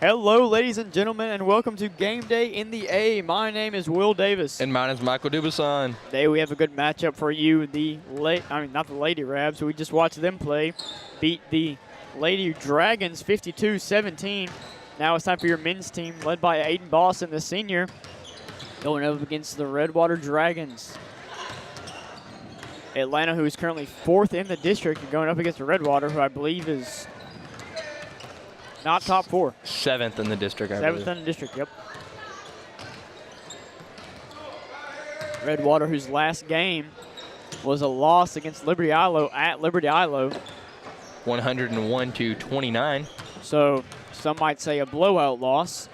Hello, ladies and gentlemen, and welcome to Game Day in the A. My name is Will Davis. And mine is Michael Dubuson. Today we have a good matchup for you. Not the Lady Rabs. We just watched them play, beat the Lady Dragons 52-17. Now it's time for your men's team, led by Aiden Boston, the senior, going up against the Redwater Dragons. Atlanta, who is currently 4th in the district, going up against the Redwater, who I believe is not top 4. 7th in the district, I believe. 7th in the district, yep. Redwater, whose last game was a loss against Liberty Ilo at Liberty Ilo. 101-29. So some might say a blowout loss.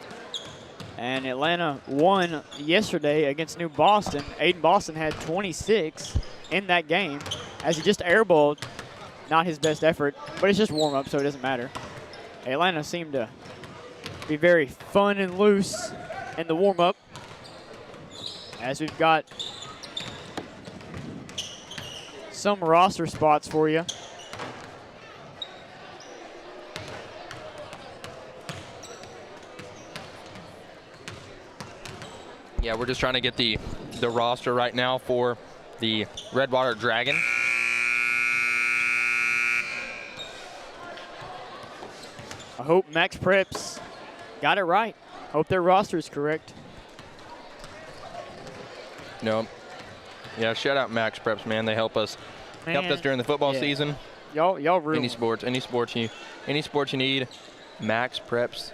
And Atlanta won yesterday against New Boston. Aiden Boston had 26 in that game as he just airballed. Not his best effort, but it's just warm up, so it doesn't matter. Atlanta seemed to be very fun and loose in the warm-up, as we've got some roster spots for you. Yeah, we're just trying to get the roster right now for the Redwater Dragon. I hope Max Preps got it right. Hope their roster is correct. No. Yeah, shout out Max Preps, man. They helped us during the football season. Y'all ruined any sports you need, Max Preps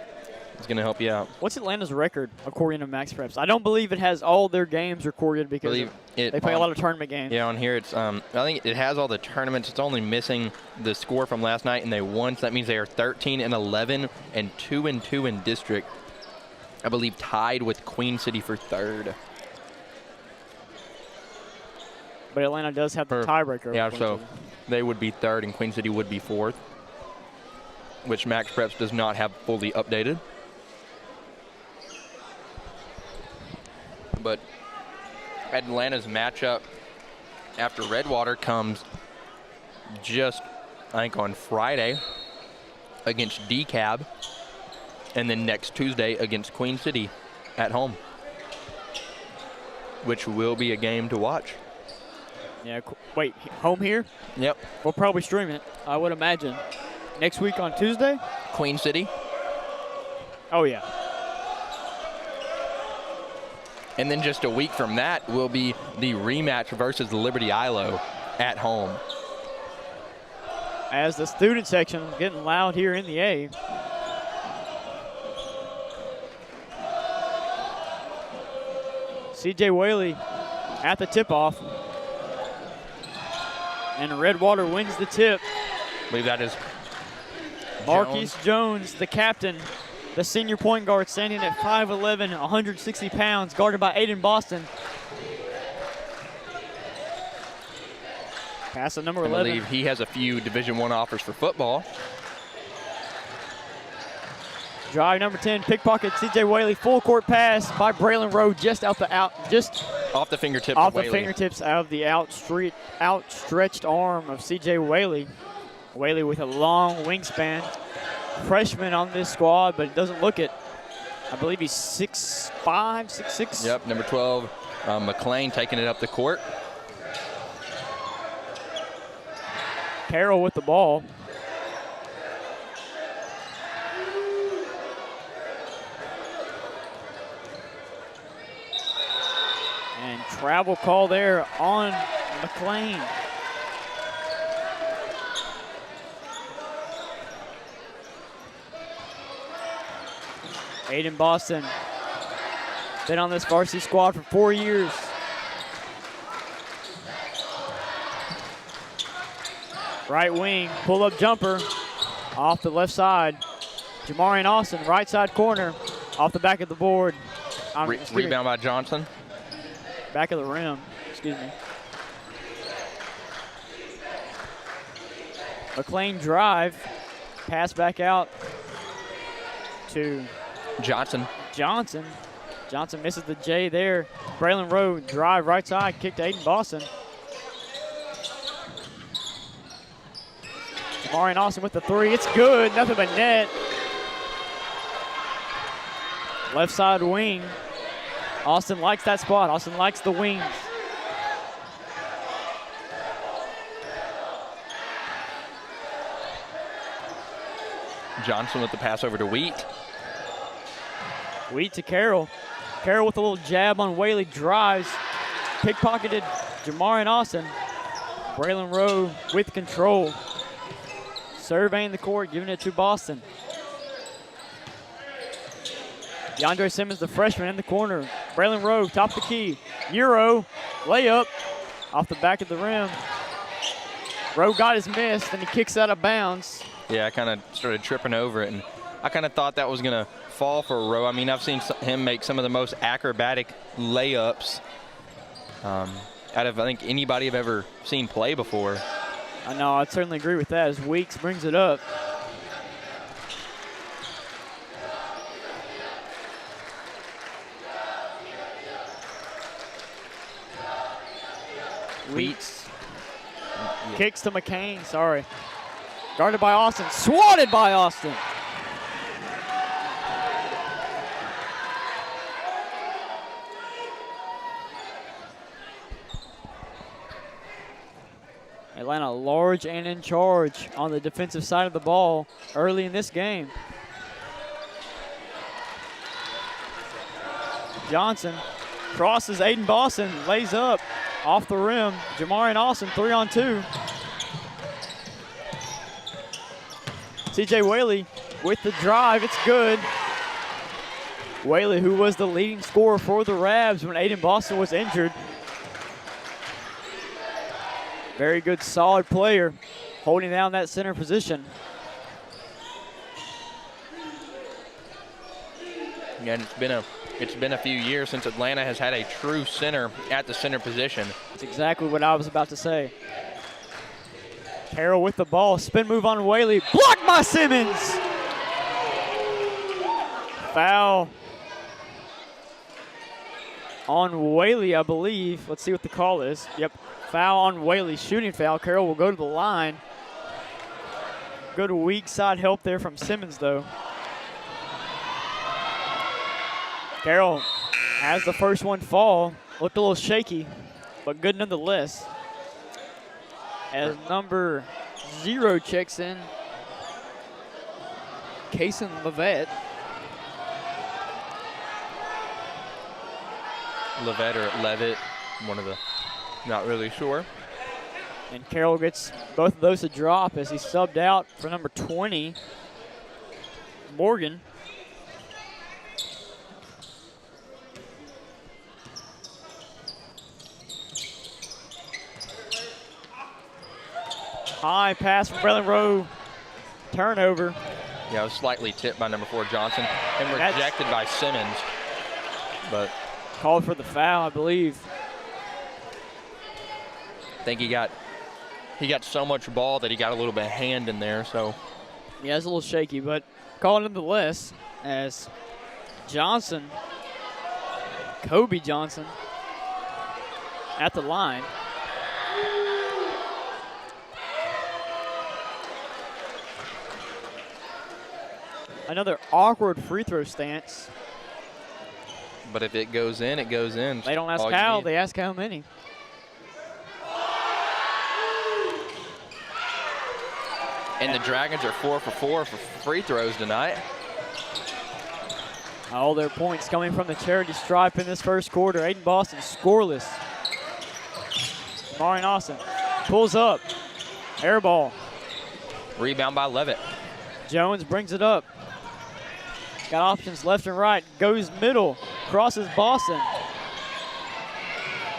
is going to help you out. What's Atlanta's record according to Max Preps? I don't believe it has all their games recorded because they play a lot of tournament games. Yeah, on here it's I think it has all the tournaments. It's only missing the score from last night, and they won. So that means they are 13-11 and 2-2 in district. I believe tied with Queen City for 3rd. But Atlanta does have the tiebreaker. Yeah, so they would be 3rd and Queen City would be 4th, which Max Preps does not have fully updated. But Atlanta's matchup after Redwater comes just, I think, on Friday against DCAB, and then next Tuesday against Queen City at home, which will be a game to watch. Yeah, wait, home here? Yep. We'll probably stream it, I would imagine. Next week on Tuesday? Queen City. Oh, yeah. And then just a week from that will be the rematch versus the Liberty Ilo at home. As the student section is getting loud here in the A. CJ Whaley at the tip-off. And Redwater wins the tip. I believe that is Marquise Jones, the captain, the senior point guard, standing at 5'11", 160 pounds, guarded by Aiden Boston. Pass to number 11. I believe he has a few Division I offers for football. Drive number 10, pickpocket CJ Whaley, full court pass by Braylon Rowe, just off the fingertips of the outstretched arm of CJ Whaley. Whaley with a long wingspan. Freshman on this squad, but it doesn't look it. I believe he's 6'5", 6'6". Yep, number 12, McLean taking it up the court. Carroll with the ball. And travel call there on McLean. Aiden Boston, been on this varsity squad for 4 years. Right wing, pull-up jumper off the left side. Jamarian Austin, right side corner, off the back of the board. Rebound by Johnson. Back of the rim, excuse me. McLean drive, pass back out to Johnson. Johnson misses the J there. Braylon Rowe drive right side, kick to Aiden Boston. Jamarian Austin with the three. It's good, nothing but net. Left side wing. Austin likes that spot. Austin likes the wings. Johnson with the pass over to Wheat. Wheat to Carroll. Carroll with a little jab on Whaley, drives. Pickpocketed Jamar and Austin. Braylon Rowe with control. Surveying the court, giving it to Boston. DeAndre Simmons, the freshman, in the corner. Braylon Rowe, top of the key. Euro, layup, off the back of the rim. Rowe got his miss, then he kicks out of bounds. Yeah, I kind of started tripping over it, and I kind of thought that was going to fall for Rowe. I mean, I've seen him make some of the most acrobatic layups out of, I think, anybody I've ever seen play before. I know, I'd certainly agree with that as Weeks brings it up. Weeks kicks to McCain, sorry. Guarded by Austin, swatted by Austin. Atlanta large and in charge on the defensive side of the ball early in this game. Johnson crosses Aiden Boston, lays up off the rim. Jamar and Austin 3-on-2. CJ Whaley with the drive, it's good. Whaley, who was the leading scorer for the Rabs when Aiden Boston was injured. Very good, solid player, holding down that center position. Again, it's been a few years since Atlanta has had a true center at the center position. That's exactly what I was about to say. Carroll with the ball, spin move on Whaley, blocked by Simmons. Foul on Whaley, I believe. Let's see what the call is. Yep, foul on Whaley, shooting foul. Carroll will go to the line. Go to weak side help there from Simmons, though. Carroll has the first one fall. Looked a little shaky, but good nonetheless. As number 0 checks in, Kason Levitt. Levitt or Levitt, one of the, not really sure. And Carroll gets both of those to drop as he subbed out for number 20, Morgan. High pass from Braylon Rowe. Turnover. Yeah, it was slightly tipped by number 4 Johnson and rejected by Simmons. But called for the foul, I believe. I think he got so much ball that he got a little bit of hand in there. So yeah, it's a little shaky, but called nonetheless as Johnson, Kobe Johnson, at the line. Another awkward free throw stance. But if it goes in, it goes in. They don't ask how, they ask how many. And the Dragons are 4 for 4 for free throws tonight. All their points coming from the charity stripe in this first quarter. Aiden Boston scoreless. Marion Austin pulls up. Air ball. Rebound by Levitt. Jones brings it up. Got options left and right. Goes middle. Crosses Boston.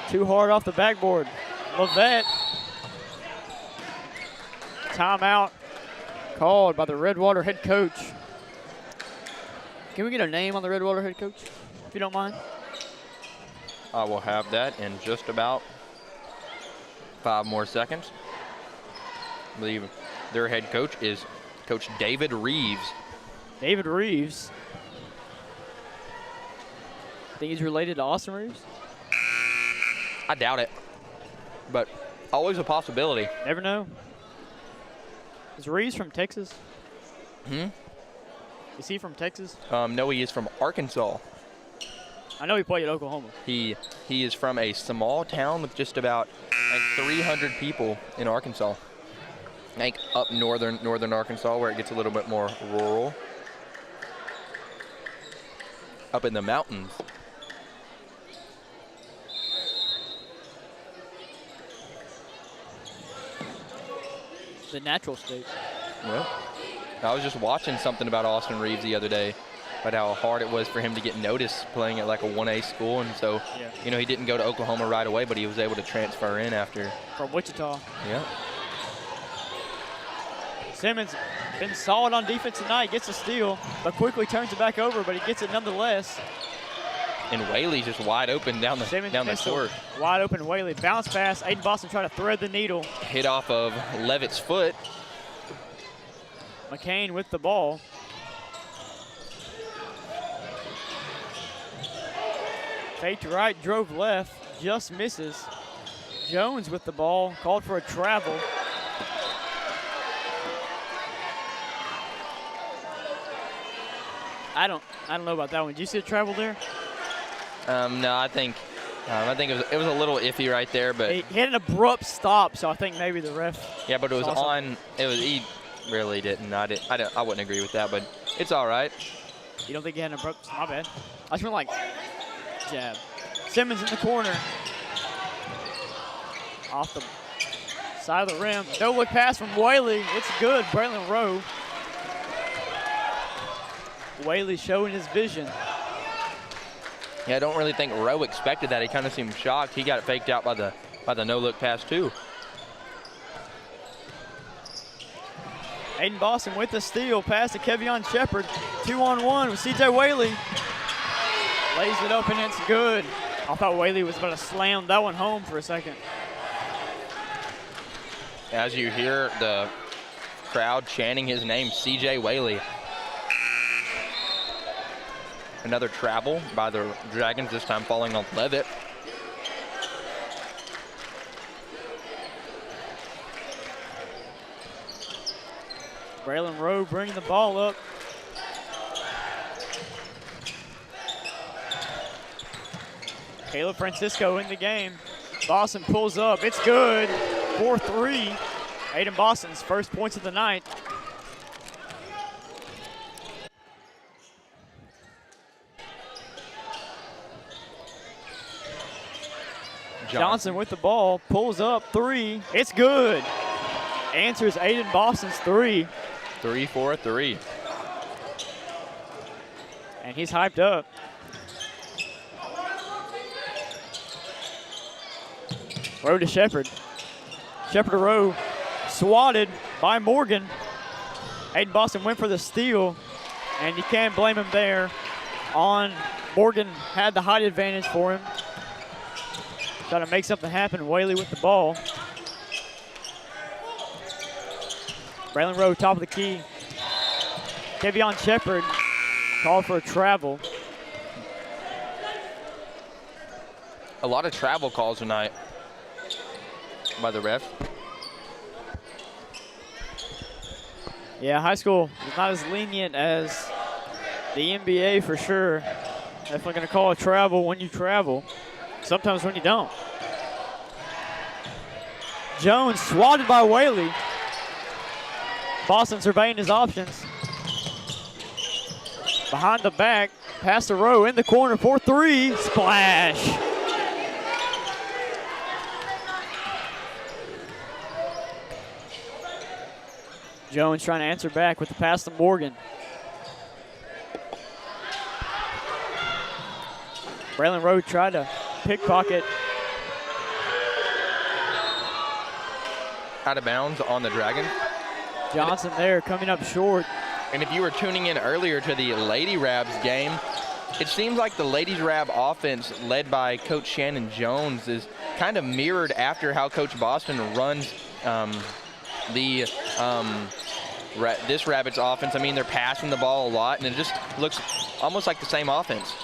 Too hard off the backboard. Levitt. Timeout called by the Redwater head coach. Can we get a name on the Redwater head coach, if you don't mind? I will have that in just about 5 more seconds. I believe their head coach is Coach David Reeves. David Reeves. Think he's related to Austin Reeves? I doubt it, but always a possibility. Never know. Is Reeves from Texas? Hmm? Is he from Texas? No, he is from Arkansas. I know he played at Oklahoma. He is from a small town with just about like 300 people in Arkansas. Like up northern Arkansas, where it gets a little bit more rural. Up in the mountains. The natural state. Well, I was just watching something about Austin Reeves the other day, about how hard it was for him to get noticed playing at like a 1A school, and so you know, he didn't go to Oklahoma right away, but he was able to transfer in after. From Wichita. Yeah. Simmons been solid on defense tonight, gets a steal, but quickly turns it back over, but he gets it nonetheless. And Whaley's just wide open down the court. Wide open Whaley. Bounce pass. Aiden Boston trying to thread the needle. Hit off of Levitt's foot. McCain with the ball. Faked right, drove left, just misses. Jones with the ball, called for a travel. I don't know about that one. Did you see a travel there? No, I think it was a little iffy right there, but he had an abrupt stop, so I think maybe the ref. Yeah, but it was on. It was, he really didn't. I wouldn't agree with that, but it's all right. You don't think he had an abrupt? My bad. I just went like jab. Simmons in the corner, off the side of the rim. No look pass from Whaley. It's good. Braylon Rowe. Whaley showing his vision. Yeah, I don't really think Rowe expected that. He kind of seemed shocked. He got it faked out by the no-look pass too. Aiden Boston with the steal, pass to Kevion Shepard. 2-on-1 with CJ Whaley. Lays it up and it's good. I thought Whaley was about to slam that one home for a second. As you hear the crowd chanting his name, CJ Whaley. Another travel by the Dragons, this time falling on Levitt. Braylon Rowe bringing the ball up. Caleb Francisco in the game. Boston pulls up. It's good. 4-3. Aiden Boston's first points of the night. Johnson with the ball, pulls up, 3. It's good. Answers Aiden Boston's 3. 3 for a 3. And he's hyped up. Rowe to Shepard. Shepard to Rowe. Swatted by Morgan. Aiden Boston went for the steal, and you can't blame him there. Morgan had the height advantage for him. Trying to make something happen. Whaley with the ball. Braylon Rowe, top of the key. Kevion Shepard called for a travel. A lot of travel calls tonight by the ref. Yeah, high school is not as lenient as the NBA for sure. Definitely going to call a travel when you travel. Sometimes when you don't. Jones swatted by Whaley. Boston surveying his options. Behind the back, pass to Rowe in the corner for 3. Splash. Jones trying to answer back with the pass to Morgan. Braylon Rowe tried to pickpocket. Out of bounds on the Dragon. Johnson there coming up short. And if you were tuning in earlier to the Lady Rabs game, it seems like the Ladies Rab offense led by Coach Shannon Jones is kind of mirrored after how Coach Boston runs this Rabbits offense. I mean, they're passing the ball a lot, and it just looks almost like the same offense.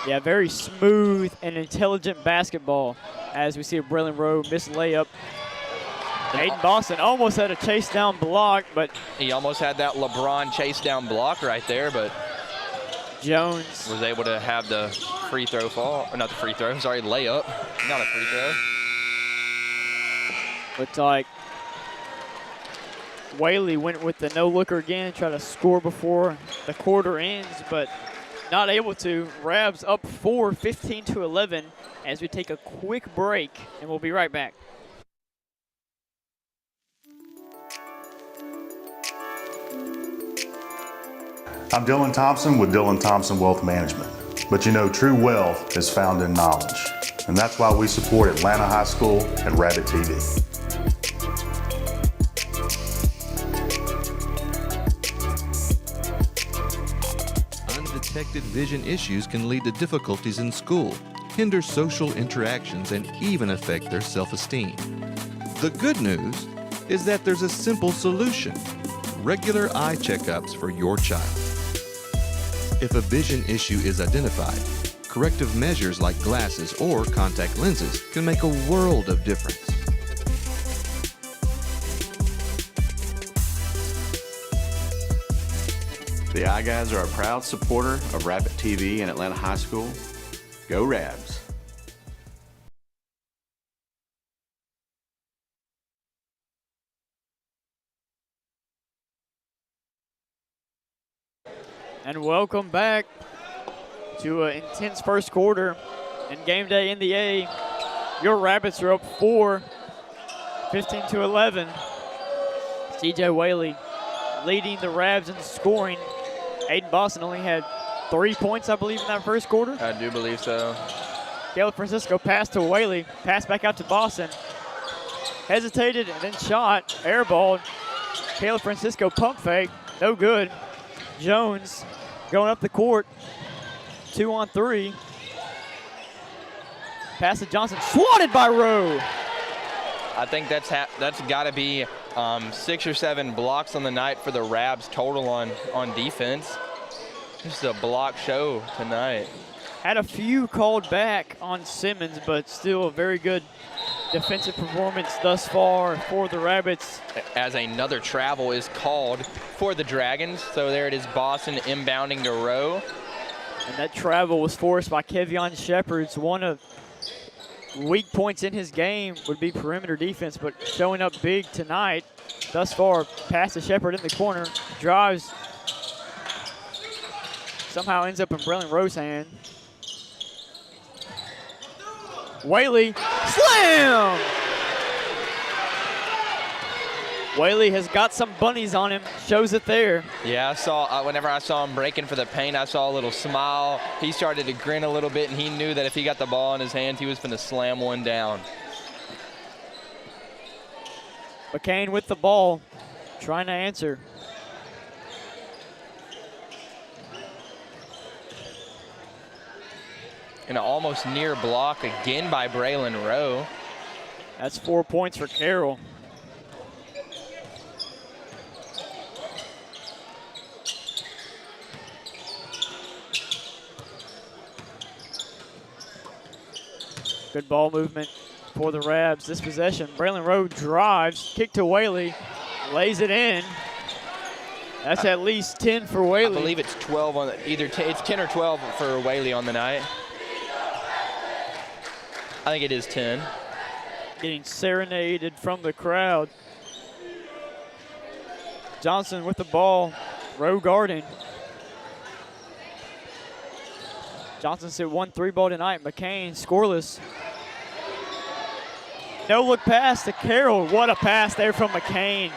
Yeah, very smooth and intelligent basketball as we see a Braylon Rowe miss layup. Aiden Boston almost had a chase down block, but he almost had that LeBron chase down block right there, but Jones was able to have the free throw fall, or not the free throw, sorry, layup, not a free throw. looked like Whaley went with the no-looker again, try to score before the quarter ends, but not able to. Rabs up 4, 15-11 as we take a quick break, and we'll be right back. I'm Dylan Thompson with Dylan Thompson Wealth Management. But you know, true wealth is found in knowledge. And that's why we support Atlanta High School and Rabbit TV. Undetected vision issues can lead to difficulties in school, hinder social interactions, and even affect their self-esteem. The good news is that there's a simple solution: regular eye checkups for your child. If a vision issue is identified, corrective measures like glasses or contact lenses can make a world of difference. The Eye Guys are a proud supporter of Rabbit TV and Atlanta High School. Go Rabs! And welcome back to an intense first quarter and game day in the A. Your Rabbits are up 4, 15-11. CJ Whaley leading the Rabs in scoring. Aiden Boston only had 3 points, I believe, in that first quarter. I do believe so. Caleb Francisco passed to Whaley, passed back out to Boston. Hesitated and then shot, airballed. Caleb Francisco pump fake, no good. Jones going up the court, 2-on-3. Pass to Johnson, swatted by Rowe. I think that's got to be 6 or 7 blocks on the night for the Rabs total on defense. Just a block show tonight. Had a few called back on Simmons, but still a very good defensive performance thus far for the Rabbits. As another travel is called for the Dragons. So there it is, Boston inbounding to Rowe. And that travel was forced by Kevion Shepard's. One of weak points in his game would be perimeter defense, but showing up big tonight thus far. Pass to Shepard in the corner, drives, somehow ends up in Braylon Rowe's hand. Whaley, slam! Whaley has got some bunnies on him, shows it there. Yeah, I saw, whenever I saw him breaking for the paint, I saw a little smile. He started to grin a little bit, and he knew that if he got the ball in his hands, he was going to slam one down. McCain with the ball, trying to answer. And an almost near block again by Braylon Rowe. That's 4 points for Carroll. Good ball movement for the Rabs this possession. Braylon Rowe drives, kick to Whaley, lays it in. That's at least 10 for Whaley. I believe it's 12 on it's 10 or 12 for Whaley on the night. I think it is 10. Getting serenaded from the crowd. Johnson with the ball, Rowe guarding. Johnson's hit 1 3 ball tonight. McCain scoreless. No look pass to Carroll. What a pass there from McCain.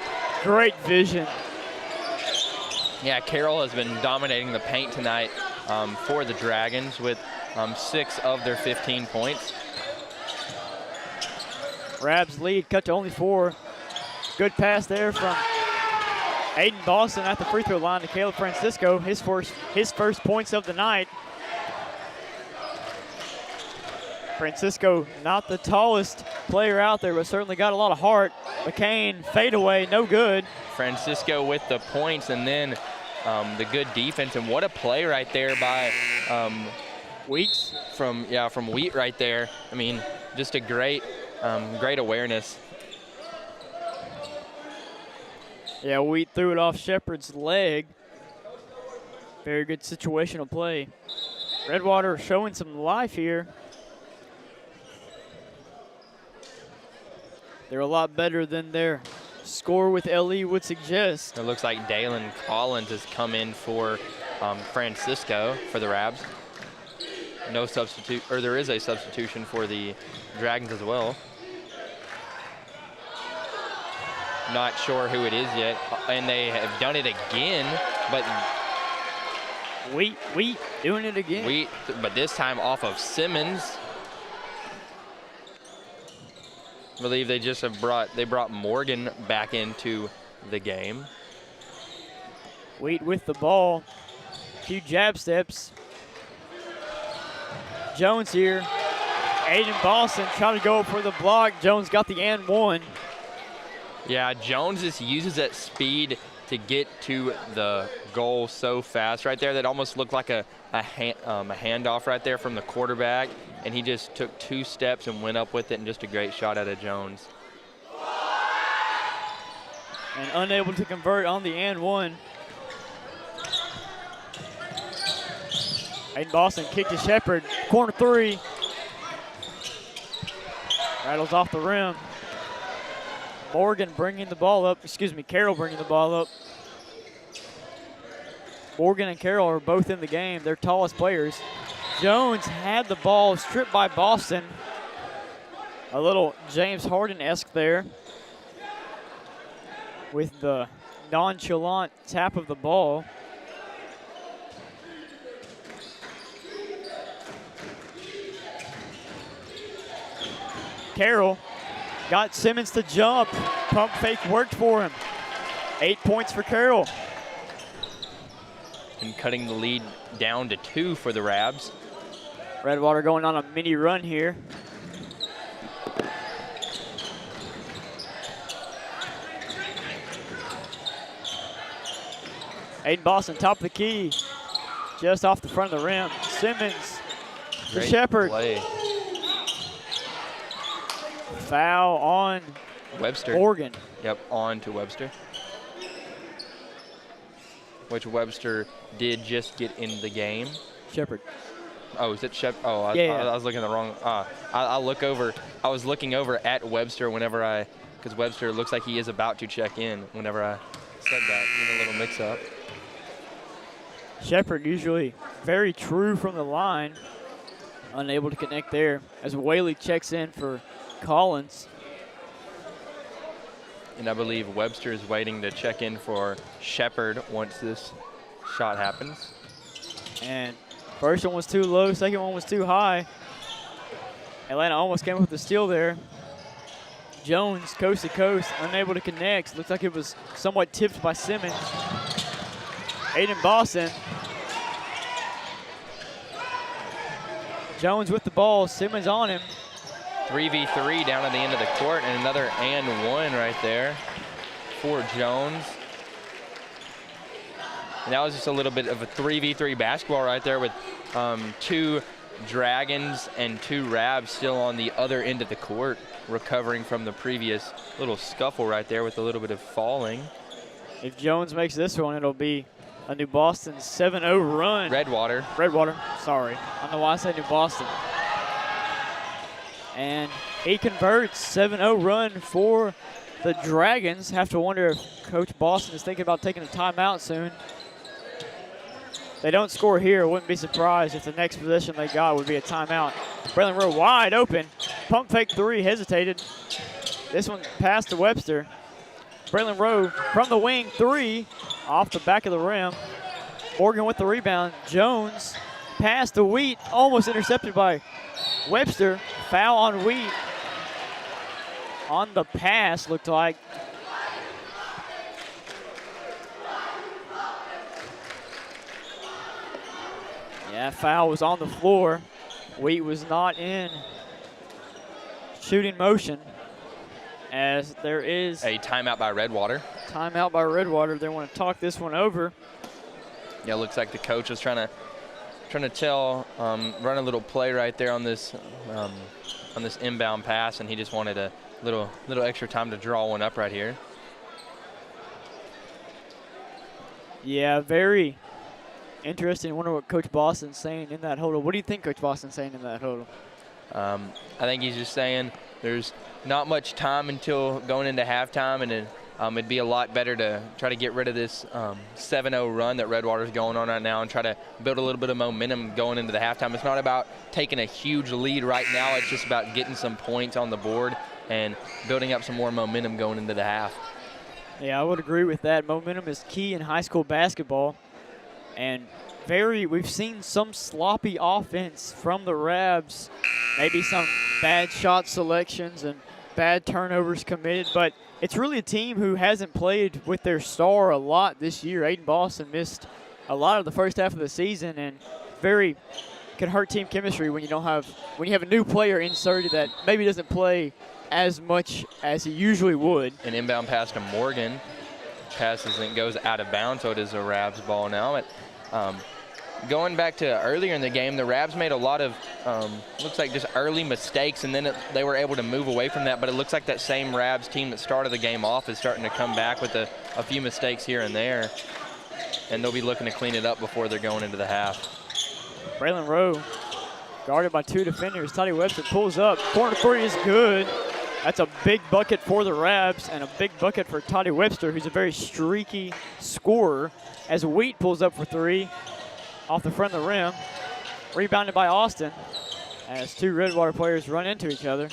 Great vision. Yeah, Carroll has been dominating the paint tonight for the Dragons with 6 of their 15 points. Rabs lead cut to only 4. Good pass there from Aiden Boston at the free throw line to Caleb Francisco. His first points of the night. Francisco, not the tallest player out there, but certainly got a lot of heart. McCain, fadeaway, no good. Francisco with the points, and then the good defense. And what a play right there by Weeks. From Wheat right there. I mean, just a great awareness. Yeah, Wheat threw it off Shepard's leg. Very good situational play. Redwater showing some life here. They're a lot better than their score with LE would suggest. It looks like Dalen Collins has come in for Francisco for the Rabs. No substitute, or there is a substitution for the Dragons as well. Not sure who it is yet, and they have done it again, but Wheat doing it again. but this time off of Simmons. I believe they just have brought Morgan back into the game. Wheat with the ball. Few jab steps. Jones here. Aiden Boston trying to go for the block. Jones got the and one. Yeah, Jones just uses that speed to get to the goal so fast right there. That almost looked like a handoff right there from the quarterback, and he just took 2 steps and went up with it, and just a great shot out of Jones. And unable to convert on the and one. Aiden Boston kicked to Shepard. Corner 3. Rattles off the rim. Morgan bringing the ball up. Excuse me, Carroll bringing the ball up. Morgan and Carroll are both in the game. They're tallest players. Jones had the ball stripped by Boston. A little James Harden-esque there with the nonchalant tap of the ball. Carroll got Simmons to jump. Pump fake worked for him. 8 points for Carroll. And cutting the lead down to 2 for the Rabs. Redwater going on a mini run here. Aiden Boston, top of the key. Just off the front of the rim. Simmons to Great Shepard. play. Foul on Webster. Morgan. Yep, on to Webster. Which Webster did just get in the game. Shepard. Oh, is it Shep? Oh, I was looking at the wrong. I was looking over at Webster whenever because Webster looks like he is about to check in whenever I said that. A little mix up. Shepard usually very true from the line. Unable to connect there as Whaley checks in for Collins. And I believe Webster is waiting to check in for Shepard once this shot happens. And first one was too low, second one was too high. Atlanta almost came up with the steal there. Jones, coast to coast, unable to connect. Looks like it was somewhat tipped by Simmons. Aiden Boston. Jones with the ball, Simmons on him. 3v3 down at the end of the court, and another and one right there for Jones. And that was just a little bit of a 3v3 basketball right there with 2 Dragons and 2 Rabs still on the other end of the court, recovering from the previous little scuffle right there with a little bit of falling. If Jones makes this one, it'll be a New Boston 7-0 run. Redwater. Sorry. I don't know why I said New Boston. And he converts. 7-0 run for the Dragons. Have to wonder if Coach Boston is thinking about taking a timeout soon. They don't score here. Wouldn't be surprised if the next possession they got would be a timeout. Braylon Rowe wide open. Pump fake 3, hesitated. This one passed to Webster. Braylon Rowe from the wing, 3 off the back of the rim. Morgan with the rebound. Jones pass to Wheat, almost intercepted by Webster. Foul on Wheat. On the pass, looked like. Yeah, foul was on the floor. Wheat was not in shooting motion, as there is A timeout by Redwater. timeout by Redwater. They want to talk this one over. Yeah, looks like the coach is trying to run a little play right there on this inbound pass, and he just wanted a little extra time to draw one up right here. Yeah, very Interesting. I wonder what Coach Boston's saying in that huddle. What do you think Coach Boston's saying in that huddle? I think he's just saying there's not much time until going into halftime, and then it'd be a lot better to try to get rid of this 7-0 run that Redwater's going on right now and try to build a little bit of momentum going into the halftime. It's not about taking a huge lead right now. It's just about getting some points on the board and building up some more momentum going into the half. Yeah, I would agree with that. Momentum is key in high school basketball. And we've seen some sloppy offense from the Rabs, maybe some bad shot selections and bad turnovers committed, but it's really a team who hasn't played with their star a lot this year. Aiden Boston missed a lot of the first half of the season, and can hurt team chemistry when you have a new player inserted that maybe doesn't play as much as he usually would. An inbound pass to Morgan, passes and goes out of bounds, so it is a Rabs ball now. Going back to earlier in the game, the Rabs made a lot of, looks like just early mistakes, and then they were able to move away from that. But it looks like that same Rabs team that started the game off is starting to come back with a few mistakes here and there. And they'll be looking to clean it up before they're going into the half. Braylon Rowe guarded by 2 defenders. Toddy Webster pulls up. Corner 3 is good. That's a big bucket for the Rabs and a big bucket for Toddy Webster, who's a very streaky scorer, as Wheat pulls up for 3 off the front of the rim. Rebounded by Austin as 2 Redwater players run into each other.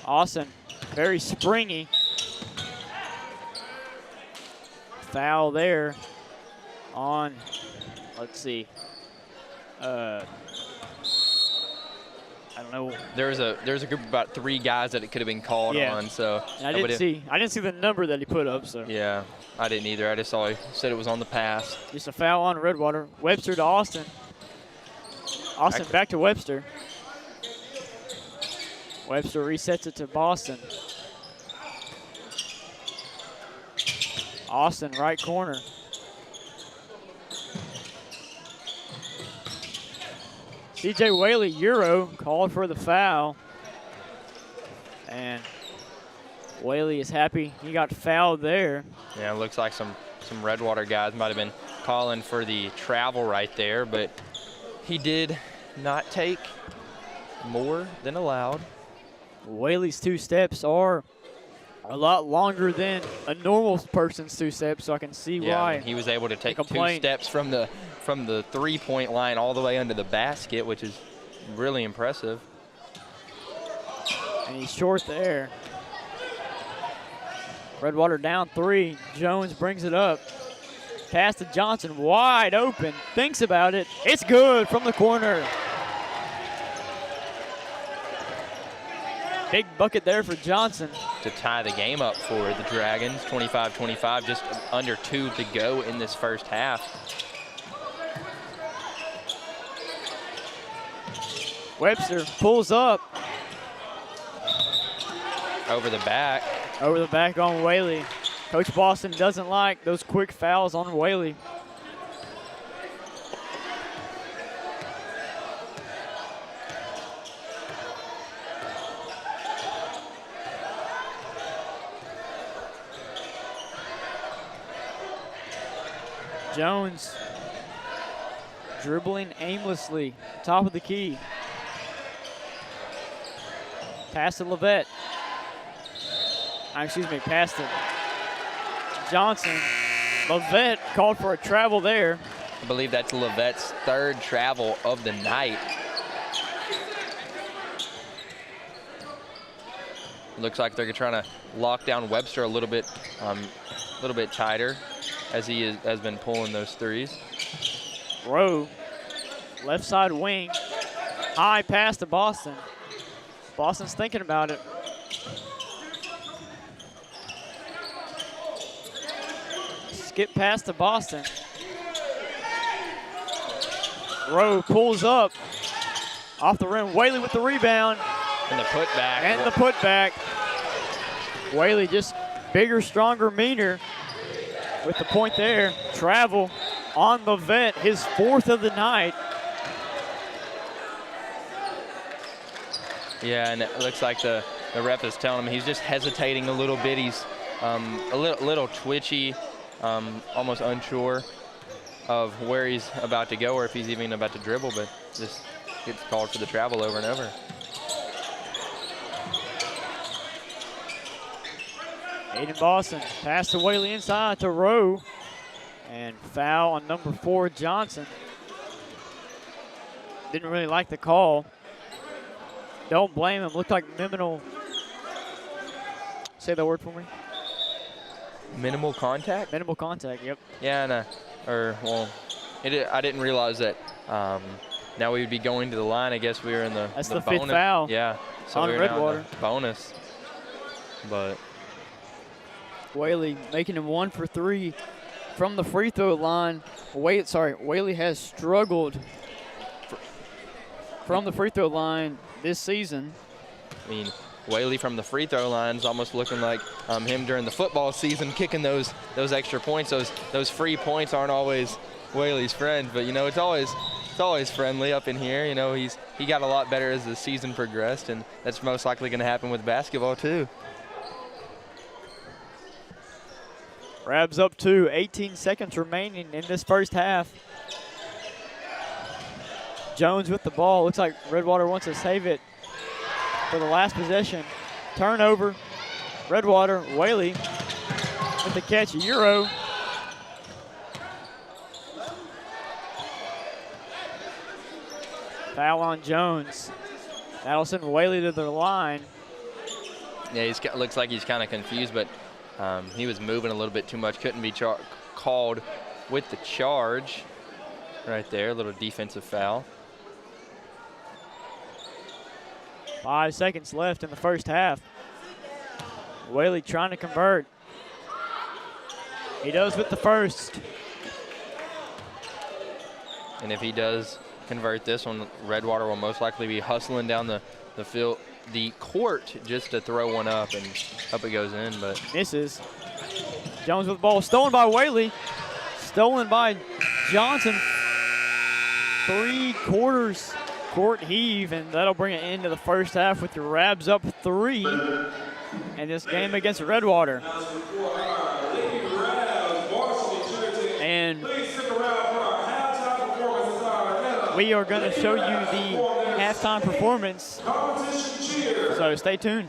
Austin, very springy. Foul there on, let's see, I don't know. There's a group of about 3 guys that it could have been called on. So and I didn't see the number that he put up. So yeah, I didn't either. I just saw he said it was on the pass. Just a foul on Redwater. Webster to Austin. Austin back to Webster. Webster resets it to Boston. Austin, right corner. C.J. Whaley, Euro, called for the foul. And Whaley is happy he got fouled there. Yeah, it looks like some Redwater guys might have been calling for the travel right there, but he did not take more than allowed. Whaley's 2 steps are a lot longer than a normal person's 2 steps, so I can see why. He was able to take 2 steps from the 3-point line all the way under the basket, which is really impressive. And he's short there. Redwater down 3. Jones brings it up. Pass to Johnson, wide open. Thinks about it. It's good from the corner. Big bucket there for Johnson. To tie the game up for the Dragons, 25-25, just under 2 to go in this first half. Webster pulls up. Over the back. Over the back on Whaley. Coach Boston doesn't like those quick fouls on Whaley. Jones dribbling aimlessly, top of the key. Pass to Levette. Pass to Johnson. Levette called for a travel there. I believe that's Levette's 3rd travel of the night. Looks like they're trying to lock down Webster a little bit tighter, as he has been pulling those threes. Rowe, left side wing, high pass to Boston. Boston's thinking about it. Skip pass to Boston. Rowe pulls up, off the rim. Whaley with the rebound. And the putback. And the putback. Whaley just bigger, stronger, meaner. With the point there, travel on Levette, his 4th of the night. Yeah, and it looks like the ref is telling him he's just hesitating a little bit. He's a little twitchy, almost unsure. of where he's about to go or if he's even about to dribble, but just gets called for the travel over and over. Aiden Boston pass to Whaley inside to Rowe. And foul on number 4, Johnson. Didn't really like the call. Don't blame him. Looked like minimal. Say the word for me. Minimal contact? Minimal contact, yep. Yeah, I didn't realize that now we would be going to the line. I guess we were in the That's the the fifth bonus. foul Yeah, so on we were now in Redwater. the bonus. But Whaley making him 1 for 3 from the free throw line. Whaley has struggled from the free throw line this season. I mean, Whaley from the free throw line is almost looking like him during the football season, kicking those extra points. Those free points aren't always Whaley's friend, but you know it's always friendly up in here. You know he got a lot better as the season progressed, and that's most likely going to happen with basketball too. Rabs up 2, 18 seconds remaining in this first half. Jones with the ball. Looks like Redwater wants to save it for the last possession. Turnover. Redwater, Whaley with the catch, Euro. Foul on Jones. That'll send Whaley to the line. Yeah, looks like he's kind of confused, but he was moving a little bit too much. Couldn't be called with the charge right there. A little defensive foul. 5 seconds left in the first half. Whaley trying to convert. He does with the first. And if he does convert this one, Redwater will most likely be hustling down the field, the court, just to throw one up, and up it goes in, but misses. Jones with the ball, stolen by Whaley. Stolen by Johnson. 3/4 court heave, and that'll bring it into the first half with the Rabs up 3 in this game against Redwater. And we are going to show you the halftime performance, so stay tuned.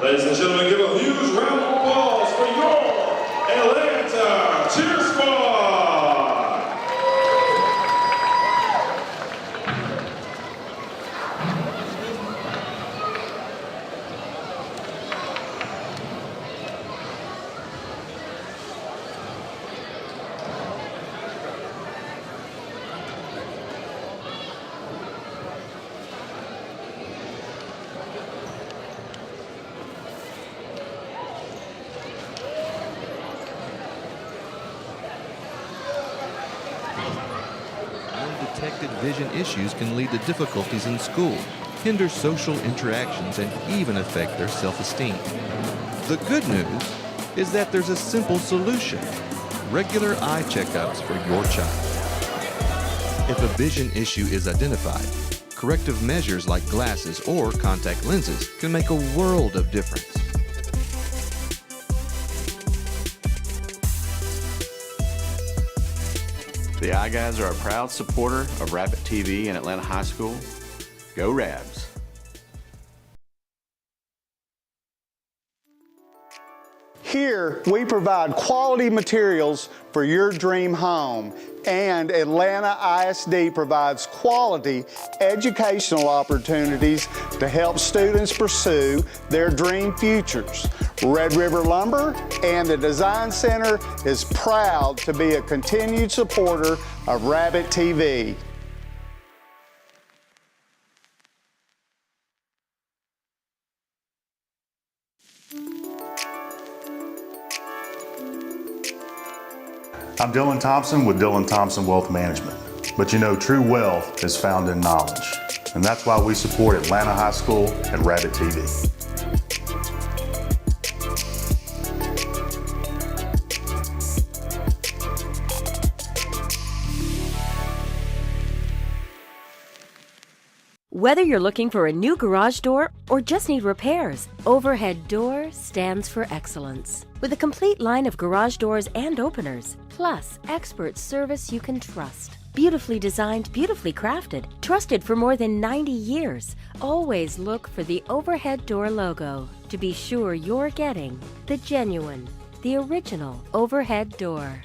Ladies and gentlemen, give a huge round of applause for your Atlanta Cheer Squad! Undetected vision issues can lead to difficulties in school, hinder social interactions, and even affect their self-esteem. The good news is that there's a simple solution: regular eye checkups for your child. If a vision issue is identified, corrective measures like glasses or contact lenses can make a world of difference. The Eye Guys are a proud supporter of Rabbit TV and Atlanta High School. Go Rabs! Here, we provide quality materials for your dream home, and Atlanta ISD provides quality educational opportunities to help students pursue their dream futures. Red River Lumber and the Design Center is proud to be a continued supporter of Rabbit TV. I'm Dylan Thompson with Dylan Thompson Wealth Management. But you know, true wealth is found in knowledge. And that's why we support Atlanta High School and Rabbit TV. Whether you're looking for a new garage door or just need repairs, Overhead Door stands for excellence. With a complete line of garage doors and openers, plus expert service you can trust. Beautifully designed, beautifully crafted, trusted for more than 90 years. Always look for the Overhead Door logo to be sure you're getting the genuine, the original Overhead Door.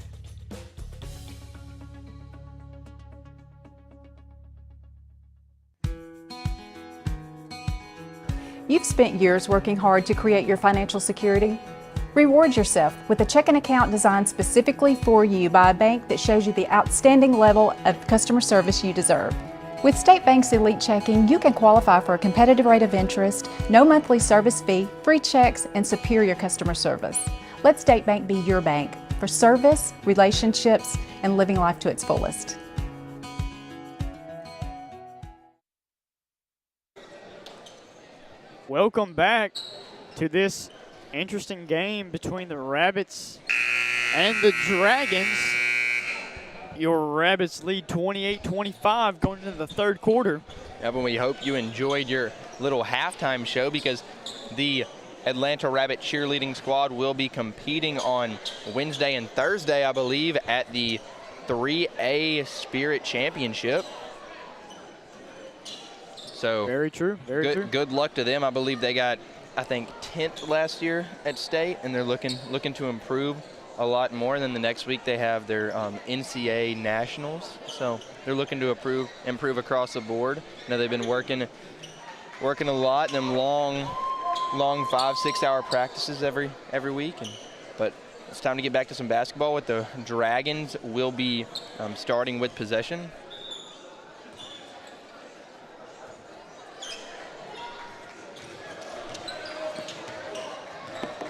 You've spent years working hard to create your financial security. Reward yourself with a checking account designed specifically for you by a bank that shows you the outstanding level of customer service you deserve. With State Bank's Elite Checking, you can qualify for a competitive rate of interest, no monthly service fee, free checks, and superior customer service. Let State Bank be your bank for service, relationships, and living life to its fullest. Welcome back to this interesting game between the Rabbits and the Dragons. Your Rabbits lead 28-25 going into the third quarter. Evan, we hope you enjoyed your little halftime show, because the Atlanta Rabbit cheerleading squad will be competing on Wednesday and Thursday, I believe, at the 3A Spirit Championship. So very true, very true. Good luck to them. I believe they got, I think, 10th last year at state, and they're looking to improve a lot more. And then the next week they have their NCAA Nationals, so they're looking to improve across the board. Now they've been working a lot, them long 5-6 hour practices every week, but It's time to get back to some basketball with the Dragons. Will be starting with possession.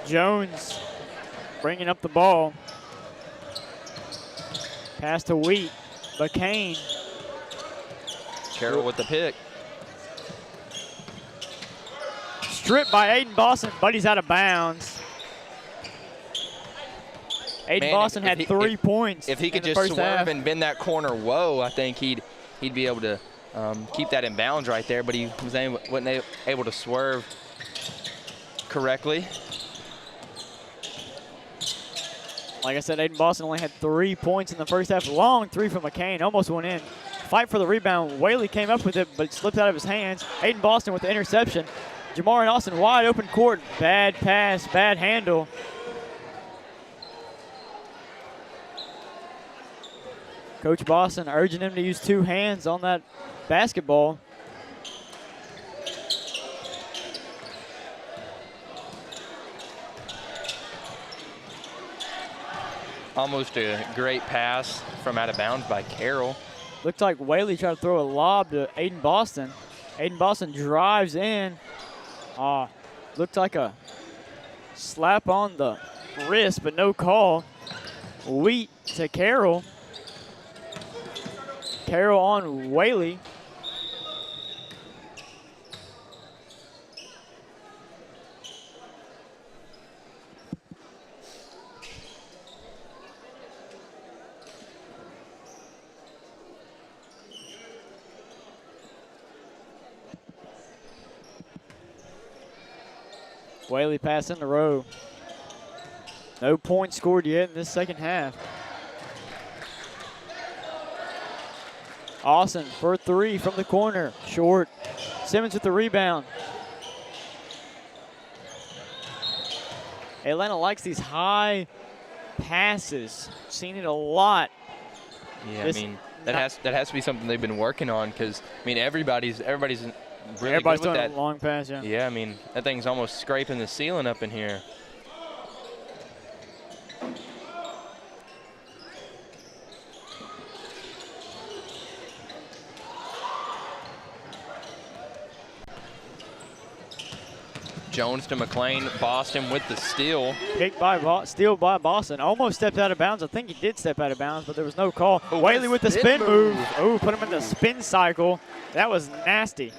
Jones bringing up the ball. Pass to Wheat. McCain. Carroll with the pick. Stripped by Aiden Boston, but he's out of bounds. Aiden Boston had 3 points. If he could just swerve and bend that corner, whoa, I think he'd be able to keep that in bounds right there, but he wasn't able to swerve correctly. Like I said, Aiden Boston only had 3 points in the first half. Long three from McCain, almost went in. Fight for the rebound. Whaley came up with it, but it slipped out of his hands. Aiden Boston with the interception. Jamarian Austin wide open court. Bad pass, bad handle. Coach Boston urging him to use 2 hands on that basketball. Almost a great pass from out of bounds by Carroll. Looked like Whaley tried to throw a lob to Aiden Boston. Aiden Boston drives in. Looked like a slap on the wrist, but no call. Wheat to Carroll. Carroll on Whaley. Whaley pass in the row. No points scored yet in this second half. Austin for 3 from the corner. Short. Simmons with the rebound. Atlanta likes these high passes. Seen it a lot. Yeah, I mean, that has to be something they've been working on because, I mean, everybody's really good with doing that. A long pass, yeah. Yeah, I mean, that thing's almost scraping the ceiling up in here. Jones to McLean. Boston with the steal. Steal by Boston. Almost stepped out of bounds. I think he did step out of bounds, but there was no call. Whaley with the spin move. Oh, put him in the spin cycle. That was nasty.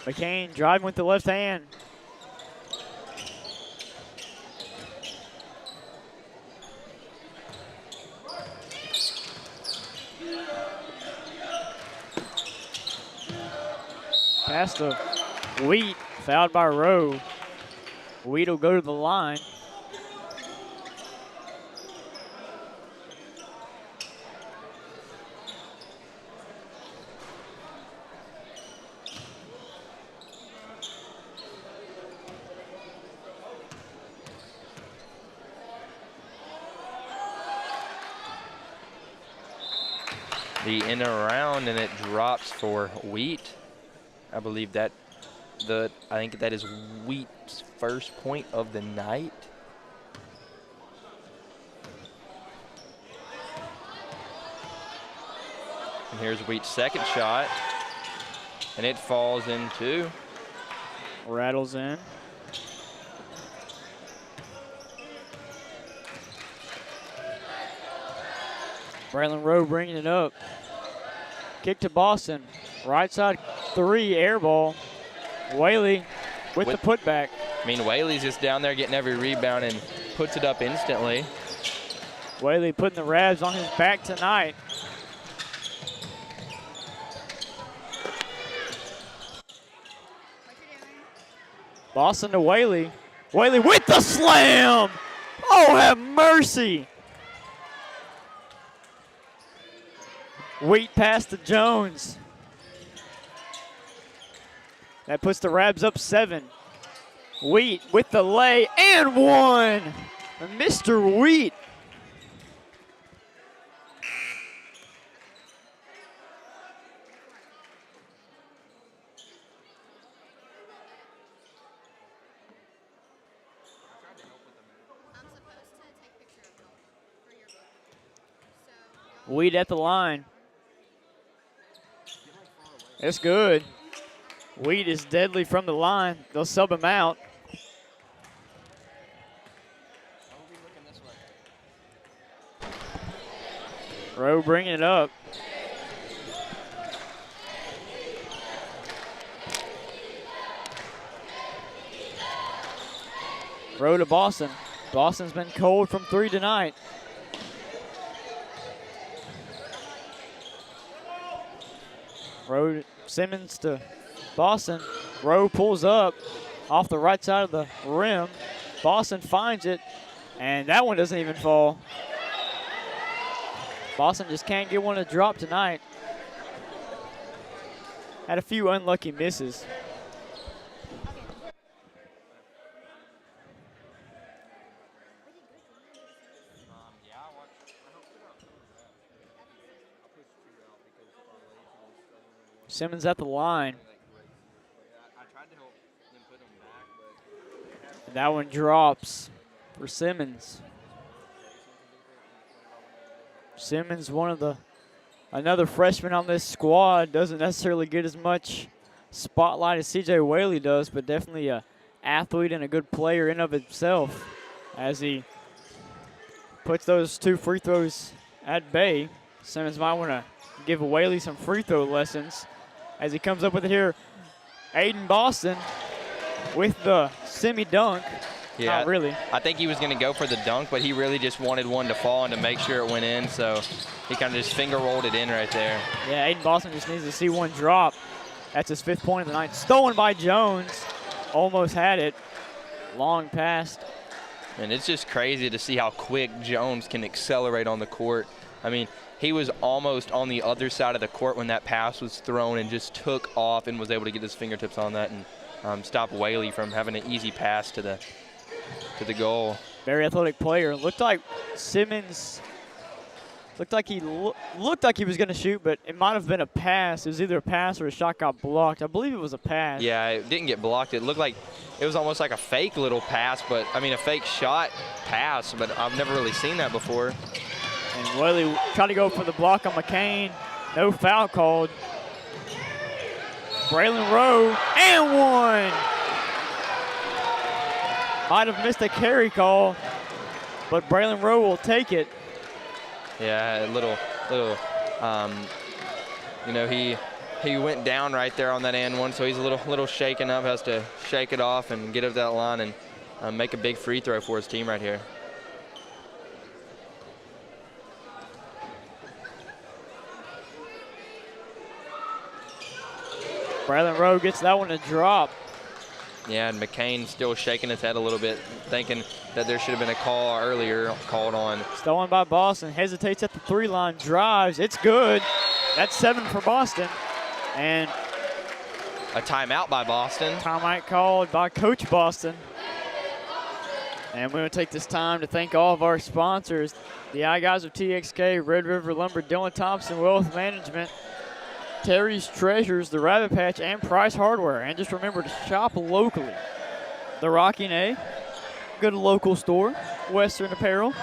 McCain driving with the left hand. Pass to Wheat, fouled by Rowe. Wheat will go to the line. The in and around, and it drops for Wheat. I believe I think that is Wheat's first point of the night. And here's Wheat's second shot, and it falls in too. Rattles in. Braylon Rowe bringing it up. Kick to Boston. Right side 3, air ball. Whaley with the putback. I mean, Whaley's just down there getting every rebound and puts it up instantly. Whaley putting the Rabs on his back tonight. Boston to Whaley. Whaley with the slam! Oh, have mercy! Wheat pass to Jones. That puts the Rabs up 7. Wheat with the lay and 1. Mr. Wheat. Wheat at the line. It's good. Wheat is deadly from the line. They'll sub him out. Rowe bringing it up. Rowe to Boston. Boston's been cold from 3 tonight. Rowe, Simmons to Boston. Rowe pulls up off the right side of the rim. Boston finds it, and that one doesn't even fall. Boston just can't get one to drop tonight. Had a few unlucky misses. Simmons at the line. And that one drops for Simmons. Simmons, another freshman on this squad, doesn't necessarily get as much spotlight as CJ Whaley does, but definitely an athlete and a good player in of himself as he puts those 2 free throws at bay. Simmons might want to give Whaley some free throw lessons as he comes up with it here. Aiden Boston with the semi-dunk. Yeah, not really. I think he was going to go for the dunk, but he really just wanted one to fall and to make sure it went in, so he kind of just finger rolled it in right there. Yeah, Aiden Boston just needs to see one drop. That's his 5th point of the night. Stolen by Jones. Almost had it. Long pass. And it's just crazy to see how quick Jones can accelerate on the court. I mean, he was almost on the other side of the court when that pass was thrown and just took off and was able to get his fingertips on that and stop Whaley from having an easy pass to the goal. Very athletic player. Looked like Simmons looked like he was going to shoot, but it might have been a pass. It was either a pass or a shot got blocked. I believe it was a pass. Yeah, it didn't get blocked. It looked like it was almost like a fake little pass, but I mean a fake shot pass, but I've never really seen that before. And Whaley tried to go for the block on McCain. No foul called. Braylon Rowe, and one. Might have missed a carry call, but Braylon Rowe will take it. Yeah, you know, he went down right there on that and one, so he's a little shaken up, has to shake it off and get up that line and make a big free throw for his team right here. Braylon Rowe gets that one to drop. Yeah, and McCain still shaking his head a little bit, thinking that there should have been a call earlier called on. Stolen by Boston, hesitates at the 3-line, drives, it's good. That's 7 for Boston. And a timeout by Boston. Timeout called by Coach Boston. And we're going to take this time to thank all of our sponsors, the guys of TXK, Red River Lumber, Dillon Thompson Wealth Management, Terry's Treasures, the Rabbit Patch, and Price Hardware. And just remember to shop locally. The Rocking A, good local store, Western Apparel.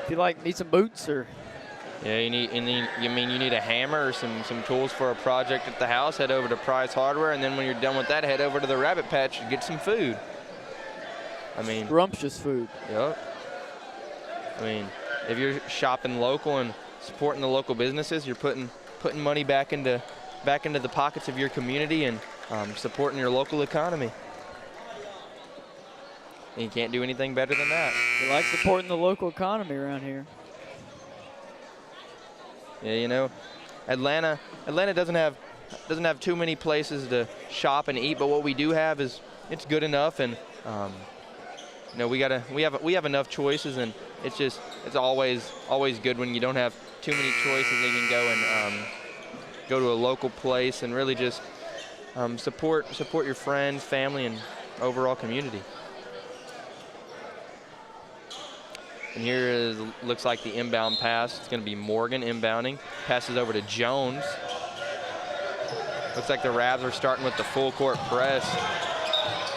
If you need some boots or. Yeah, you need a hammer or some tools for a project at the house, head over to Price Hardware, and then when you're done with that, head over to the Rabbit Patch and get some food. I mean, scrumptious food. Yep. I mean, if you're shopping local and supporting the local businesses, you're putting money back into the pockets of your community and supporting your local economy. And you can't do anything better than that. We like supporting the local economy around here. Yeah, you know, Atlanta doesn't have too many places to shop and eat, but what we do have is it's good enough, and you know, we have enough choices, and it's always good when you don't have too many choices and you can go and go to a local place and really just support your friends, family, and overall community. And here looks like the inbound pass. It's going to be Morgan inbounding. Passes over to Jones. Looks like the Rabs are starting with the full court press.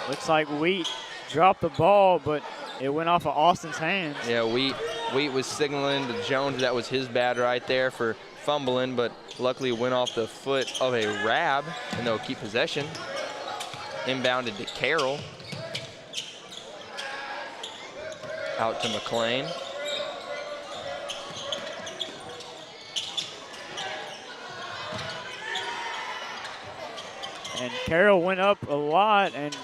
Looks like Wheat dropped the ball, but it went off of Austin's hands. Yeah, Wheat Wheat was signaling to Jones that was his bad right there for fumbling, but luckily went off the foot of a Rab, and they'll keep possession. Inbounded to Carroll. Out to McLean. And Carroll went up a lot, and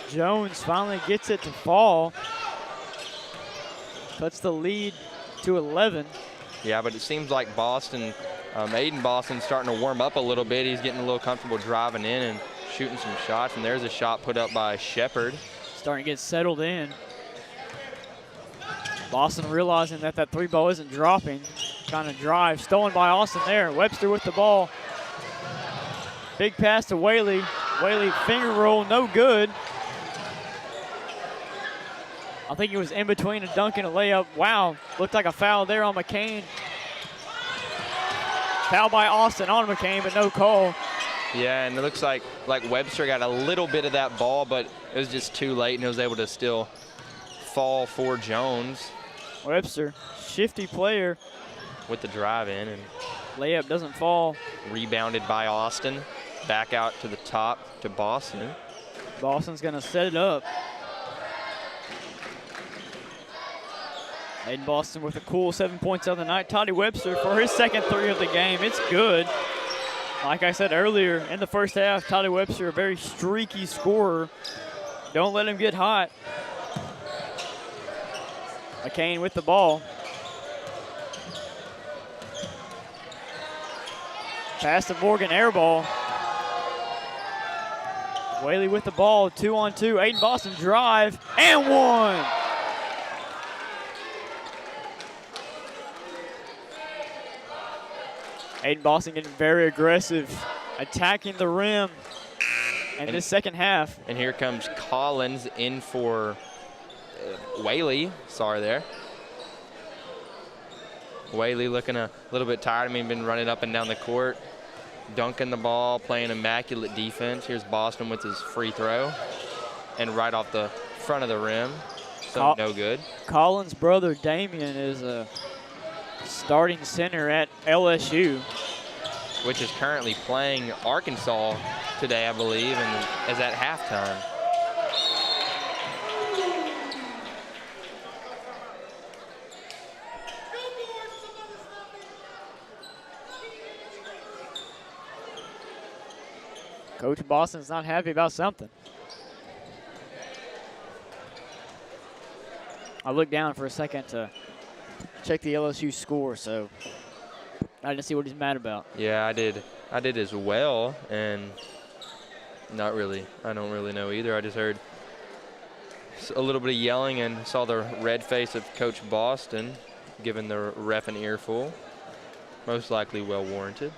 Jones finally gets it to fall. Cuts the lead to 11. Yeah, but it seems like Boston, Aiden Boston's starting to warm up a little bit. He's getting a little comfortable driving in and shooting some shots, and there's a shot put up by Shepard. Starting to get settled in. Boston realizing that that three ball isn't dropping. Trying to drive, stolen by Austin there. Webster with the ball. Big pass to Whaley. Whaley finger roll, no good. I think it was in between a dunk and a layup. Wow, looked like a foul there on McCain. Foul by Austin on McCain, but no call. Yeah, and it looks like Webster got a little bit of that ball, but it was just too late, and he was able to still fall for Jones. Webster, shifty player. With the drive in, and layup doesn't fall. Rebounded by Austin. Back out to the top to Boston. Boston's gonna set it up. Aiden Boston with a cool 7 points of the night. Toddy Webster for his second three of the game. It's good. Like I said earlier, in the first half, Toddy Webster, a very streaky scorer. Don't let him get hot. McCain with the ball. Pass to Morgan, air ball. Whaley with the ball, 2-on-2. Aiden Boston drive, and one. Aiden Boston getting very aggressive, attacking the rim in this second half. And here comes Collins in for Whaley. Sorry there. Whaley looking a little bit tired. I mean, been running up and down the court, dunking the ball, playing immaculate defense. Here's Boston with his free throw, and right off the front of the rim, so no good. Collins' brother Damian is a starting center at LSU, which is currently playing Arkansas today, I believe, and is at halftime. Coach Boston's not happy about something. I looked down for a second to check the LSU score, so I didn't see what he's mad about. Yeah, I did as well, and not really. I don't really know either. I just heard a little bit of yelling and saw the red face of Coach Boston, giving the ref an earful. Most likely well warranted.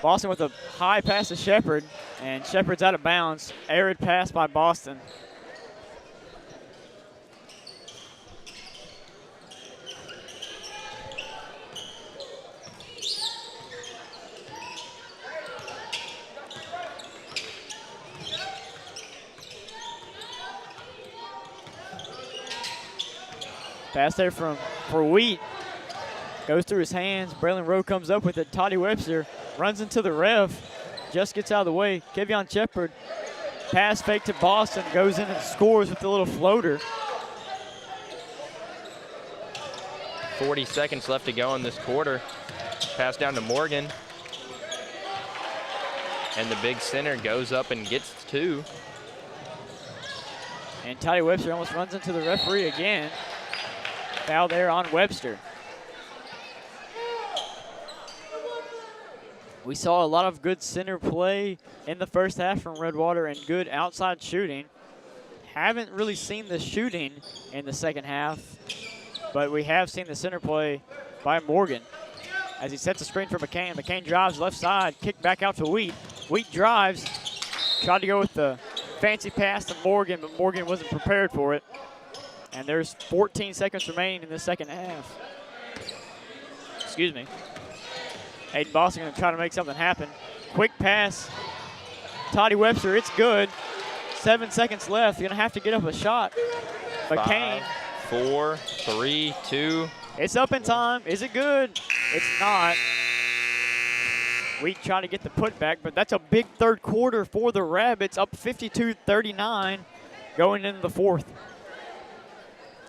Boston with a high pass to Shepard, and Shepard's out of bounds. Arid pass by Boston. Pass there for Wheat. Goes through his hands. Braylon Rowe comes up with it. Toddy Webster runs into the ref. Just gets out of the way. Kevion Shepard. Pass fake to Boston. Goes in and scores with the little floater. 40 seconds left to go in this quarter. Pass down to Morgan. And the big center goes up and gets two. And Toddy Webster almost runs into the referee again. Foul there on Webster. We saw a lot of good center play in the first half from Redwater and good outside shooting. Haven't really seen the shooting in the second half, but we have seen the center play by Morgan. As he sets a screen for McCain. McCain drives left side, kick back out to Wheat. Wheat drives, tried to go with the fancy pass to Morgan, but Morgan wasn't prepared for it. And there's 14 seconds remaining in the second half. Excuse me. Aiden Boston gonna try to make something happen. Quick pass. Toddy Webster, it's good. 7 seconds left. You're gonna have to get up a shot. McCain. 5, 4, 3, 2. It's up in time. Is it good? It's not. We try to get the putback, but that's a big third quarter for the Rabbits, up 52-39 going into the fourth.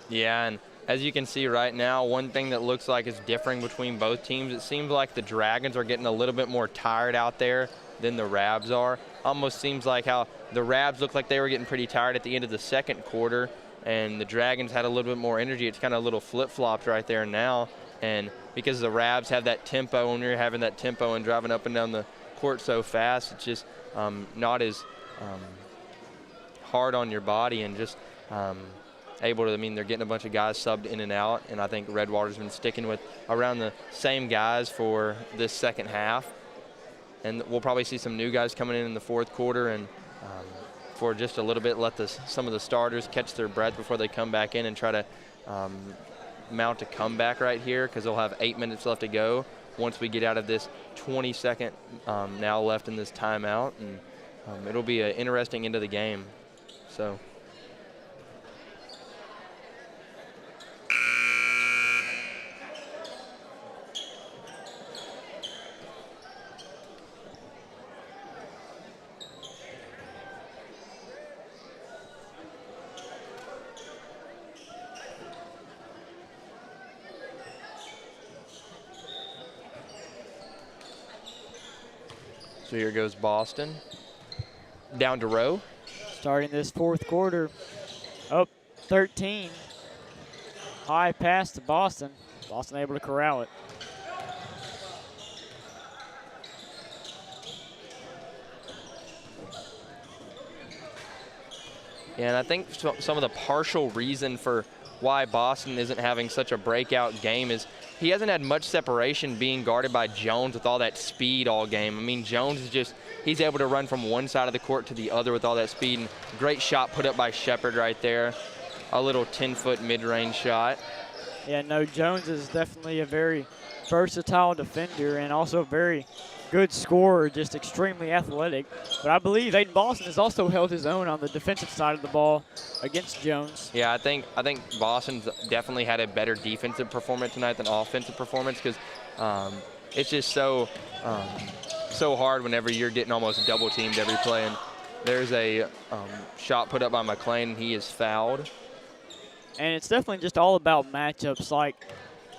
Yeah, and as you can see right now, one thing that looks like is differing between both teams, it seems like the Dragons are getting a little bit more tired out there than the Rabs are. Almost seems like how the Rabs looked like they were getting pretty tired at the end of the second quarter, and the Dragons had a little bit more energy. It's kind of a little flip-flopped right there now. And because the Rabs have that tempo, when you're having that tempo and driving up and down the court so fast, it's just not as hard on your body and just able to, I mean, they're getting a bunch of guys subbed in and out, and I think Redwater's been sticking with around the same guys for this second half. And we'll probably see some new guys coming in the fourth quarter and for just a little bit let some of the starters catch their breath before they come back in and try to mount a comeback right here, because they'll have 8 minutes left to go once we get out of this 20-second now left in this timeout, and it'll be an interesting end of the game. So. So here goes Boston. Down to Rowe. Starting this fourth quarter, up 13. High pass to Boston. Boston able to corral it. Yeah, and I think some of the partial reason for why Boston isn't having such a breakout game is he hasn't had much separation being guarded by Jones with all that speed all game. I mean, Jones is just, he's able to run from one side of the court to the other with all that speed. And great shot put up by Shepard right there. A little 10-foot mid-range shot. Yeah, no, Jones is definitely a very versatile defender and also a very good scorer, just extremely athletic. But I believe Aiden Boston has also held his own on the defensive side of the ball against Jones. Yeah, I think Boston's definitely had a better defensive performance tonight than offensive performance, because it's just so hard whenever you're getting almost double teamed every play. And there's a shot put up by McLean, and he is fouled. And it's definitely just all about matchups. Like,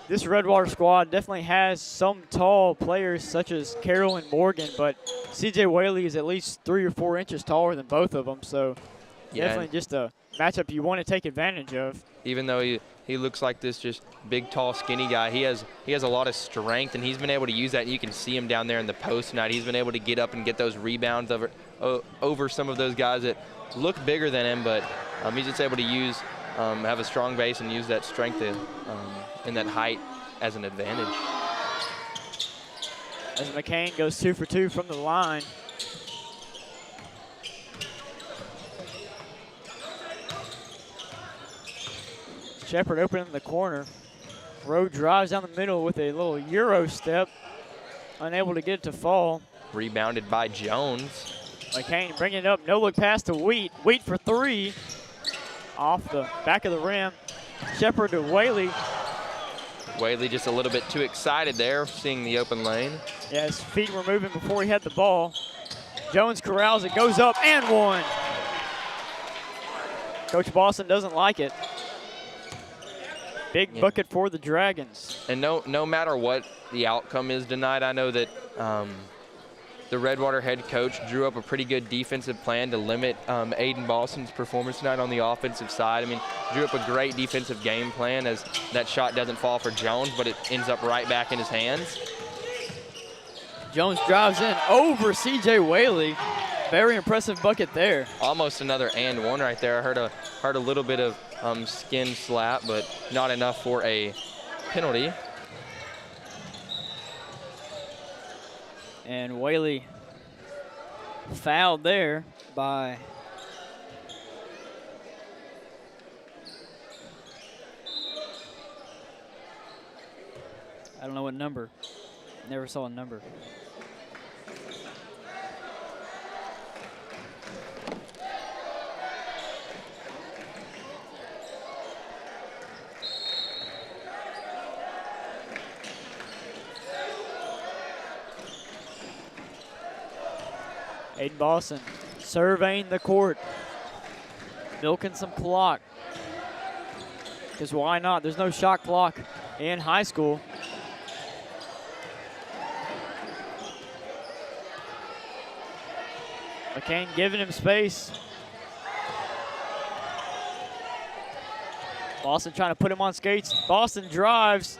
this Redwater squad definitely has some tall players such as Carroll and Morgan, but C.J. Whaley is at least 3 or 4 inches taller than both of them. So yeah, definitely just a matchup you want to take advantage of. Even though he looks like this just big, tall, skinny guy, he has a lot of strength, and he's been able to use that. You can see him down there in the post tonight. He's been able to get up and get those rebounds over some of those guys that look bigger than him, but he's just able to have a strong base and use that strength and that height as an advantage. As McCain goes 2 for 2 from the line. Shepard open in the corner. Rowe drives down the middle with a little Euro step. Unable to get it to fall. Rebounded by Jones. McCain bringing it up. No look pass to Wheat. Wheat for 3. Off the back of the rim. Shepard to Whaley. Whaley just a little bit too excited there, seeing the open lane. Yeah, his feet were moving before he had the ball. Jones corrals it, goes up and one. Coach Boston doesn't like it. Big bucket for the Dragons. And no matter what the outcome is tonight, I know that the Redwater head coach drew up a pretty good defensive plan to limit Aiden Boston's performance tonight on the offensive side. I mean, drew up a great defensive game plan as that shot doesn't fall for Jones, but it ends up right back in his hands. Jones drives in over C.J. Whaley. Very impressive bucket there. Almost another and one right there. I heard a little bit of skin slap, but not enough for a penalty. And Whaley fouled there by I don't know what number. Never saw a number. Aiden Boston surveying the court, milking some clock. Because why not? There's no shot clock in high school. McCain giving him space. Boston trying to put him on skates. Boston drives.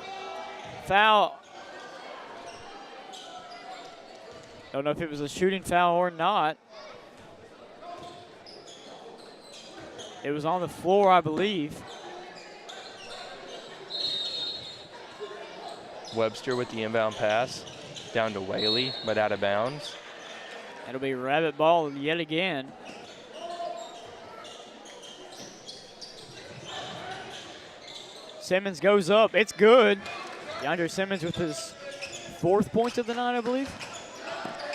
Foul. Don't know if it was a shooting foul or not. It was on the floor, I believe. Webster with the inbound pass down to Whaley, but out of bounds. It'll be rabbit ball yet again. Simmons goes up. It's good. DeAndre Simmons with his 4th point of the night, I believe.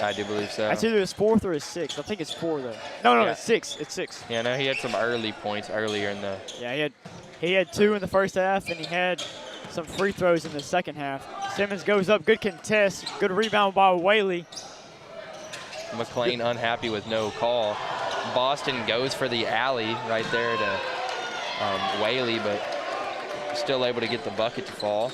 I do believe so. That's either his 4th or his 6th. I think it's 4 though. No, Yeah. it's 6. It's 6. Yeah, no, he had some early points earlier in the. Yeah, he had 2 in the first half, and he had some free throws in the second half. Simmons goes up. Good contest. Good rebound by Whaley. McClain unhappy with no call. Boston goes for the alley right there to Whaley, but still able to get the bucket to fall.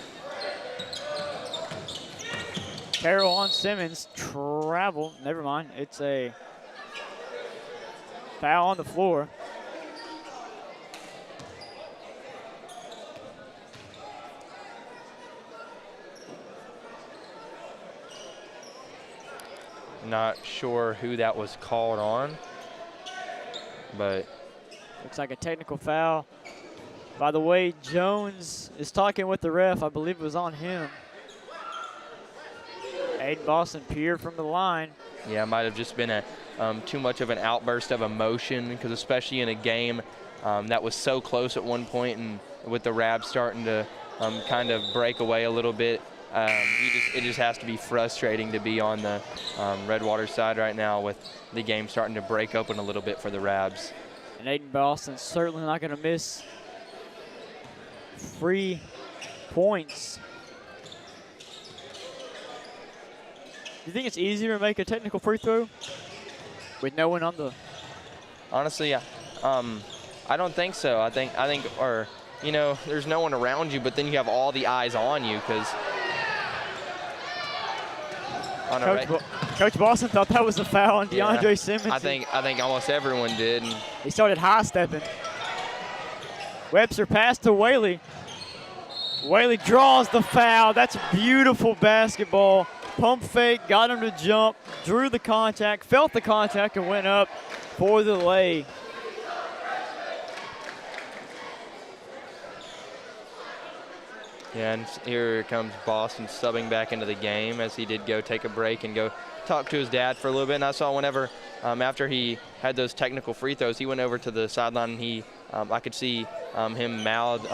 Carroll on Simmons. Travel. Never mind. It's a foul on the floor. Not sure who that was called on, but Looks like a technical foul. By the way, Jones is talking with the ref. I believe it was on him. Aiden Boston peered from the line. yeah, it might have just been a too much of an outburst of emotion, because especially in a game that was so close at one point, and with the Rabs starting to kind of break away a little bit, it just has to be frustrating to be on the Redwater side right now with the game starting to break open a little bit for the Rabs. And Aiden Boston's certainly not going to miss free points. Do you think it's easier to make a technical free throw with no one on the? Honestly, I don't think so. I think, or you know, there's no one around you, but then you have all the eyes on you because. Coach Boston thought that was a foul on DeAndre Simmons. I think almost everyone did. And he started high stepping. Webster pass to Whaley. Whaley draws the foul. That's beautiful basketball. Pump fake, got him to jump, drew the contact, felt the contact, and went up for the lay. Yeah, and here comes Boston subbing back into the game, as he did go take a break and go talk to his dad for a little bit. And I saw whenever, after he had those technical free throws, he went over to the sideline and I could see him mouth,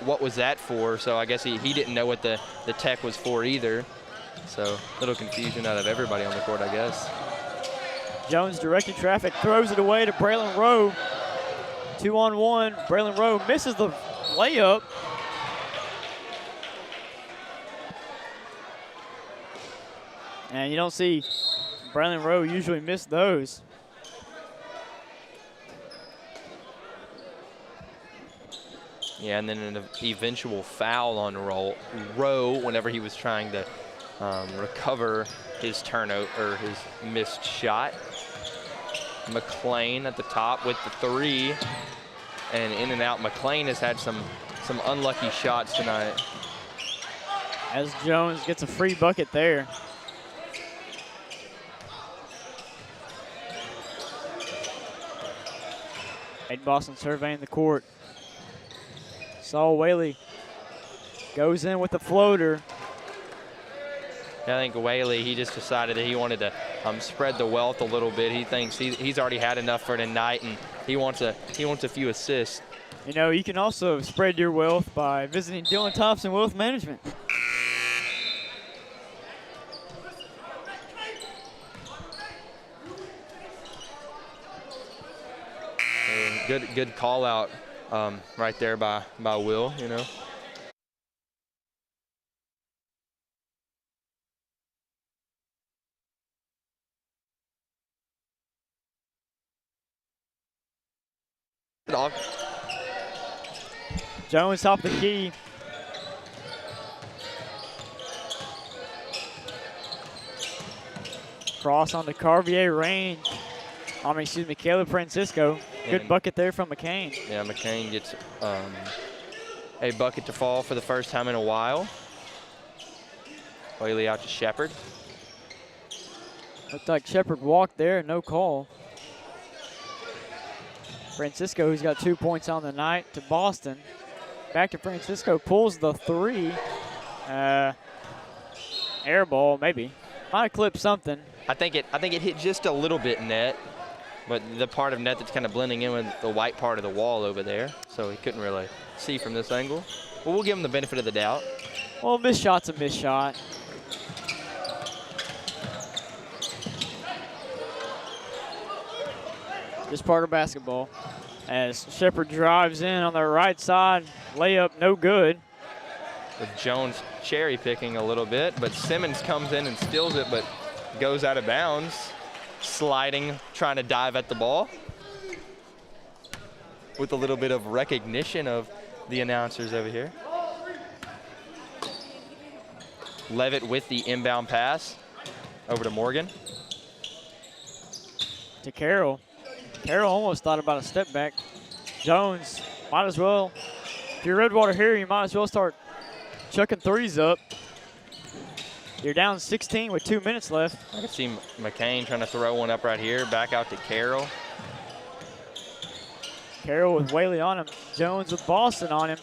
what was that for? So I guess he didn't know what the tech was for either. So a little confusion out of everybody on the court, I guess. Jones directing traffic, throws it away to Braylon Rowe. 2-on-1, Braylon Rowe misses the layup. And you don't see Braylon Rowe usually miss those. Yeah, and then an eventual foul on Rowe whenever he was trying to recover his turnover or his missed shot. McClain at the top with the 3, and in and out. McClain has had some unlucky shots tonight. As Jones gets a free bucket there. Aiden Boston surveying the court. Saul Whaley goes in with the floater. I think Whaley, he just decided that he wanted to spread the wealth a little bit. He thinks he's already had enough for tonight, and he wants a few assists. You know, you can also spread your wealth by visiting Dylan Thompson Wealth Management. Good call out right there by Will, you know. Jones top the key. Cross on the Carvier range. Caleb Francisco. Good bucket there from McCain. Yeah, McCain gets a bucket to fall for the first time in a while. Whaley out to Shepard. Looked like Shepard walked there, no call. Francisco, who's got 2 points on the night, to Boston. Back to Francisco, pulls the three. Air ball, maybe. Might have clipped something. I think it hit just a little bit net, but the part of net that's kind of blending in with the white part of the wall over there, so he couldn't really see from this angle. Well, we'll give him the benefit of the doubt. Well, missed shot's a missed shot. Just part of basketball. As Shepard drives in on the right side, layup no good. With Jones cherry picking a little bit, but Simmons comes in and steals it, but goes out of bounds, sliding, trying to dive at the ball. With a little bit of recognition of the announcers over here. Levitt with the inbound pass over to Morgan. To Carroll. Carroll almost thought about a step back. Jones, might as well. If you're Redwater here, you might as well start chucking threes up. You're down 16 with 2 minutes left. I can see McCain trying to throw one up right here. Back out to Carroll. Carroll with Whaley on him. Jones with Boston on him.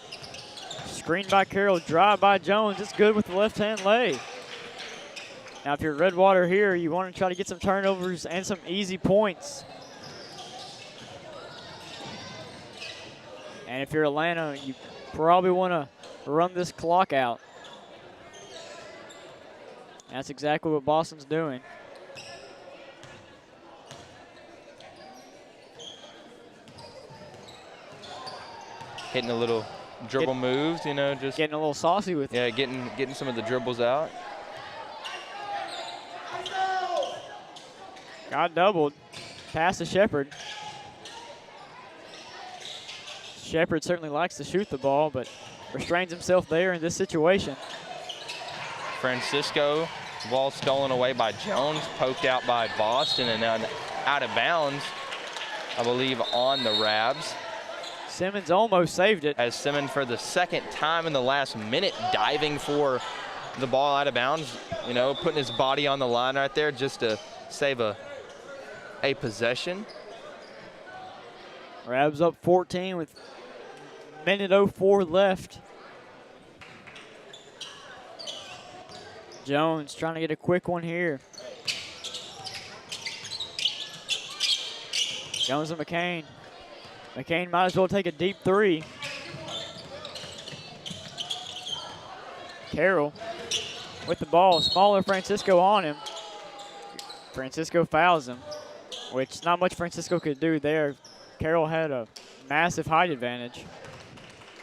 Screen by Carroll, drive by Jones. It's good with the left-hand lay. Now, if you're Redwater here, you want to try to get some turnovers and some easy points. And if you're Atlanta, you probably want to run this clock out. That's exactly what Boston's doing. Hitting a little dribble moves, you know, just getting a little saucy with it. Yeah, getting some of the dribbles out. Got doubled. Pass to Shepard. Shepard certainly likes to shoot the ball, but restrains himself there in this situation. Francisco, ball stolen away by Jones, poked out by Boston, and then out of bounds, I believe, on the Rabs. Simmons almost saved it. As Simmons, for the second time in the last minute, diving for the ball out of bounds, you know, putting his body on the line right there just to save a possession. Rabs up 14 with minute 04 left. Jones trying to get a quick one here. Jones and McCain. McCain might as well take a deep three. Carroll with the ball. Smaller Francisco on him. Francisco fouls him, which not much Francisco could do there. Carroll had a massive height advantage.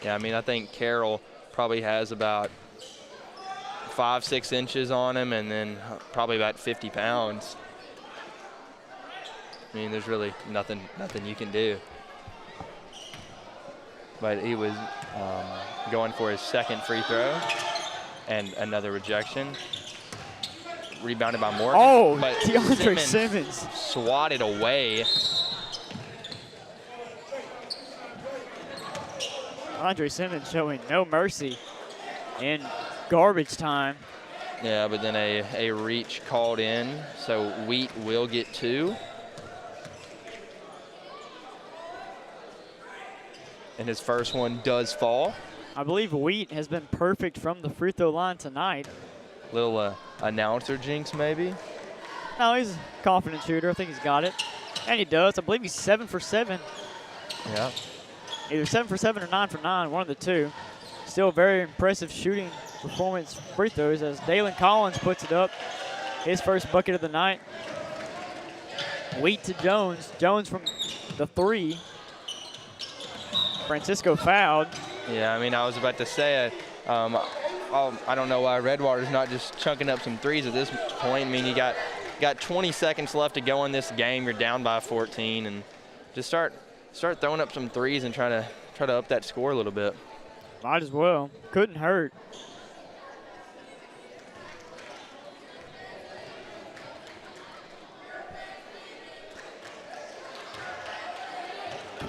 Yeah, I mean, I think Carroll probably has about 5-6 inches on him, and then probably about 50 pounds. I mean, there's really nothing you can do. But he was going for his second free throw, and another rejection. Rebounded by Morgan. Oh, but DeAndre Simmons swatted away. DeAndre Simmons showing no mercy in garbage time. Yeah, but then a reach called in, so Wheat will get 2. And his first one does fall. I believe Wheat has been perfect from the free throw line tonight. Little announcer jinx, maybe. No, he's a confident shooter. I think he's got it. And he does. I believe he's 7 for 7. Yeah. Either 7 for 7 or 9 for 9, one of the two. Still very impressive shooting performance free throws as Dalen Collins puts it up. His first bucket of the night. Wheat to Jones. Jones from the 3. Francisco fouled. Yeah, I mean, I was about to say, I don't know why Redwater's not just chunking up some threes at this point. I mean, you got 20 seconds left to go in this game. You're down by 14, and just start throwing up some threes and try to up that score a little bit. Might as well. Couldn't hurt.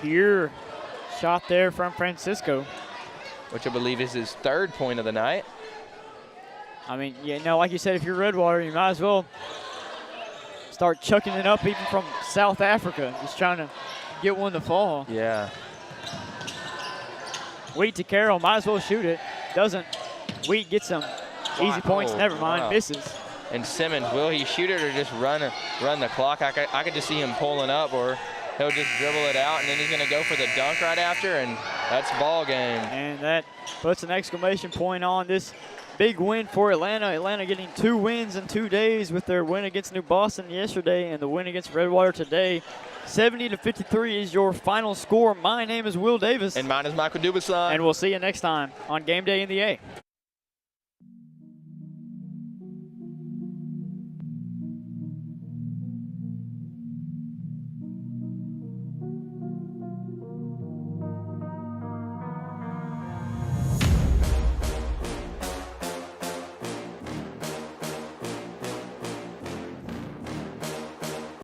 Pure shot there from Francisco. Which I believe is his 3rd point of the night. I mean, like you said, if you're Redwater, you might as well start chucking it up even from South Africa, just trying to get one to fall. Yeah. Wheat to Carroll, might as well shoot it. Doesn't. Wheat gets some easy points, never mind, wow. misses. And Simmons, will he shoot it or just run the clock? I could just see him pulling up, or he'll just dribble it out, and then he's going to go for the dunk right after, and that's ball game. And that puts an exclamation point on this big win for Atlanta. Atlanta getting 2 wins in 2 days with their win against New Boston yesterday and the win against Redwater today. 70-53 is your final score. My name is Will Davis. And mine is Michael Dubuson. And we'll see you next time on Game Day in the A.